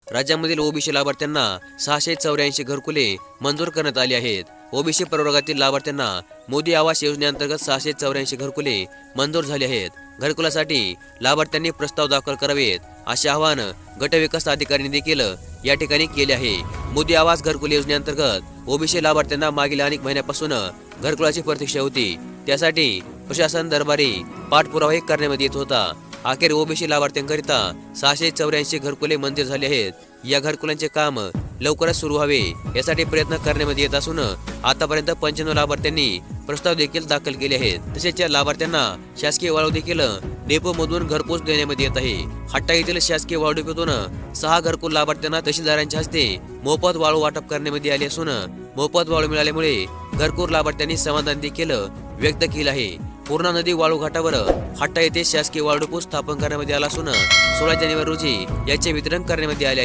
राज्यामधील ओबीसी लाभार्थ्यांना 684 घरकुले मंजूर करण्यात आली आहेत। ओबीसी प्रवर्गातील लाभार्थ्यांना मोदी आवास योजनेअंतर्गत 684 घरकुले मंजूर झाले आहेत। घरकुलासाठी लाभार्थ्यांनी प्रस्ताव दाखल करावेत असे आवाहन गटविकास अधिकाऱ्यांनी देखील या ठिकाणी केले आहे। मोदी आवास घरकुल योजनेअंतर्गत ओबीसी लाभार्थ्यांना मागील अनेक महिन्यापासून घरकुलाची प्रतीक्षा होती। त्यासाठी प्रशासन दरबारी पाठपुरावा करण्यात येत होता। अखेर ओबीसी लाभार्थ्यांकरिता 684 घरकुले मंजूर झाले आहेत। या घरकुलांचे काम लवकरच सुरू व्हावे यासाठी प्रयत्न करण्यात येत असून आतापर्यंत 95 लाभार्थ्यांनी प्रस्ताव देखील दाखल केले आहेत। तसेच या लाभार्थ्यांना शासकीय वाळू देखील डेपोमधून घरपोच देण्यात येत आहे। हट्टा येथील शासकीय वाळू डेपोतून 6 घरकुल लाभार्थ्यांना तहसीलदारांच्या हस्ते मोफत वाळू वाटप करण्यात आले असून मोफत वाळू मिळाल्यामुळे घरकुल लाभार्थ्यांनी समाधान देखील व्यक्त केले आहे। पूर्णा नदी वाळू घाटावर हट्टा येथे शासकीय वाळू डेपो स्थापन करण्यात आला असून 16 जानेवारी रोजी याचे वितरण करण्यात आले आहे।